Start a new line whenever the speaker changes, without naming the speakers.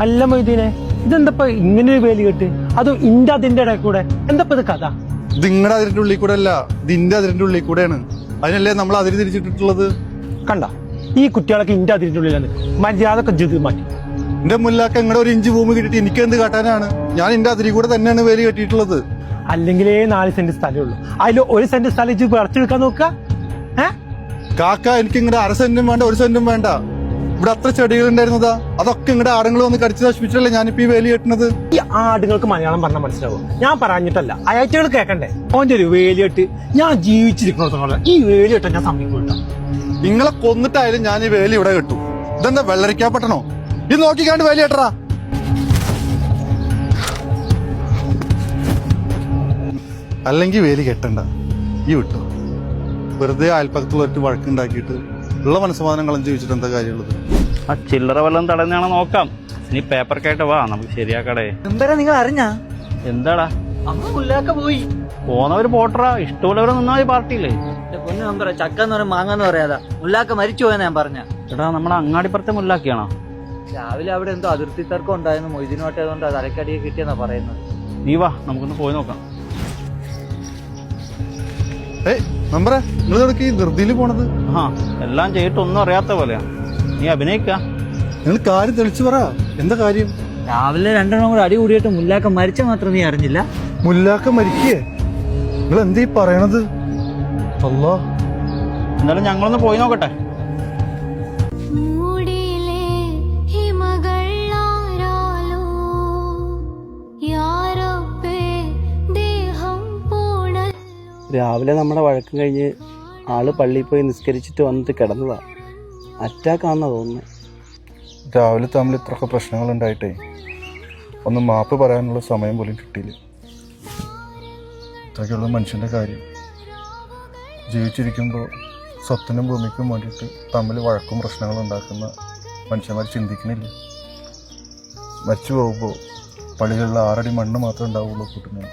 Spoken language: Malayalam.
അല്ല മൊയ്തീനെ, ഇതെന്തപ്പ ഇങ്ങനെ ഒരു വേലി കെട്ട്, അതും ഇന്റെ അതിന്റെ ഇടയിൽ കൂടെ, എന്തപ്പ ഇത് കഥ?
ഇത് നിങ്ങളുടെ അതിരിന്റെ ഉള്ളിൽ കൂടെ അല്ല, ഇതിന്റെ അതിരിന്റെ ഉള്ളിൽ കൂടെയാണ്. അതിനല്ലേ നമ്മൾ അതിരി തിരിച്ചിട്ടുള്ളത്.
കണ്ട, ഈ കുട്ടികളൊക്കെ ഇന്റെ അതിരിന്റെ ഉള്ളിലാണ്. മര്യാദക്ക് ജിത് മാറ്റി.
എന്റെ മുല്ലാക്ക ഇങ്ങടെ ഒരു ഇഞ്ച് ഭൂമി കിട്ടിയിട്ട് എനിക്ക് എന്ത് കാട്ടാനാണ്? ഞാൻ എന്റെ അതിരി കൂടെ തന്നെയാണ് വേലി കെട്ടിയിട്ടുള്ളത്.
അല്ലെങ്കിലേ 4 സെന്റ് സ്ഥലമേ ഉള്ളൂ, അതിൽ 1 സെന്റ് സ്ഥലം ഇജ്ജ് പറിച്ചെടുക്കാൻ നോക്ക.
കാക്ക, എനിക്ക് ഇങ്ങടെ 1/2 സെന്റും വേണ്ട 1 സെന്റും വേണ്ട. ഇവിടെ അത്ര ചെടികൾ ഉണ്ടായിരുന്നതാ, അതൊക്കെ ഇങ്ങടെ ആടുകൾ വന്ന് കടിച്ചു നശിപ്പിച്ചല്ലേ ഞാനിപ്പോ ഈ വേലി കെട്ടുന്നത്.
ഈ ആടുകൾക്ക് മലയാളം പറഞ്ഞാൽ മനസ്സിലാവും. ഞാൻ പറഞ്ഞിട്ടല്ല, അയാഴ്ചകൾ കേൾക്കണ്ടേ? ഓന്റെ ഒരു വേലിയിട്ട് ഞാൻ ജീവിച്ചിരിക്കണ ഈ വേലിയിട്ട് ഞാൻ സമയം കൊടുക്കാം.
നിങ്ങളെ കൊന്നിട്ടായാലും ഞാൻ ഈ വേലി ഇവിടെ കെട്ടു. ഇതെന്താ വെള്ളരിക്കാ പട്ടണോ? ഇത് നോക്കിക്കാണ്ട് വേലി കെട്ടറാ. അല്ലെങ്കിൽ വേലി കെട്ടണ്ട, ഈ വിട്ടു. വെറുതെ അയൽപ്പക്കത്തുള്ളവർക്ക് വഴക്കുണ്ടാക്കിയിട്ട് ഉള്ള മനസ്സമാധാനങ്ങളും ജീവിച്ചിട്ട് എന്താ കാര്യമുള്ളത്?
ആ ചില്ലറ വല്ലതും തടഞ്ഞാണോ നോക്കാം. ഇനി പേപ്പർക്കായിട്ട് വാ, നമുക്ക് ശരിയാക്കടേ.
എന്താ നിങ്ങൾ അറിഞ്ഞാ?
എന്താടാ
അമ്മ മുല്ലാക്ക പോയി.
പോന്നവര് പോട്ടറാ, ഇഷ്ടമുള്ളവരെ നിന്നാ മതി പാർട്ടിയില്ലേ.
പൊന്നു നമ്പറ, ചക്ക എന്ന് പറയാൻ മാങ്ങ എന്ന് പറയാതാ. മുല്ലാക്ക മരിച്ചു പോയെന്ന് ഞാൻ പറഞ്ഞ.
എടാ, നമ്മുടെ അങ്ങാടിപ്പുറത്തെ മുല്ലാക്കിയാണോ?
രാവിലെ അവിടെ എന്തോ അതിർത്തി തർക്കം ഉണ്ടായിരുന്നു, മൊയ്തീനോട്ടായതുകൊണ്ട് അത് അരക്കടിയെ കിട്ടിയെന്നാ പറയുന്നത്.
നീ വാ, നമുക്കൊന്ന് പോയി നോക്കാം.
നമ്പറേ, നിങ്ങൾ ഇടയ്ക്ക് ഈ ധൃതിയിൽ പോണത്?
ആ, എല്ലാം ചെയ്തിട്ട് ഒന്നും അറിയാത്ത പോലെയാ. നീ അഭിനയിക്ക.
നിങ്ങൾ കാര്യം തെളിച്ചു പറ, എന്താ കാര്യം?
രാവിലെ 2 കൂടെ അടി കൂടിയിട്ട് മുല്ലാക്ക മരിച്ച മാത്രം നീ അറിഞ്ഞില്ല?
മുല്ലാക്ക മരിക്കേ? നിങ്ങൾ എന്താ ഈ പറയണത്? അല്ലാ,
എന്നാലും ഞങ്ങളൊന്ന് പോയി നോക്കട്ടെ.
രാവിലെ നമ്മുടെ വഴക്കം കഴിഞ്ഞ് ആള് പള്ളിയിൽ പോയി നിസ്കരിച്ചിട്ട് വന്നിട്ട് കിടന്നതാ. അറ്റാക്കാണെന്നാ തോന്നുന്നത്.
രാവിലെ തമ്മിൽ ഇത്രയൊക്കെ പ്രശ്നങ്ങൾ ഉണ്ടായിട്ടേ ഒന്ന് മാപ്പ് പറയാനുള്ള സമയം പോലും കിട്ടിയില്ല. ഇത്രയ്ക്കുള്ള മനുഷ്യൻ്റെ കാര്യം. ജീവിച്ചിരിക്കുമ്പോൾ സ്വത്തിനും ഭൂമിക്കും വേണ്ടിയിട്ട് തമ്മിൽ വഴക്കും പ്രശ്നങ്ങളും ഉണ്ടാക്കുന്ന മനുഷ്യന്മാർ ചിന്തിക്കണില്ല. മരിച്ചു പോകുമ്പോൾ പള്ളികളിൽ 6 അടി മണ്ണ് മാത്രമേ ഉണ്ടാവുള്ളൂ കൂട്ടുന്നത്.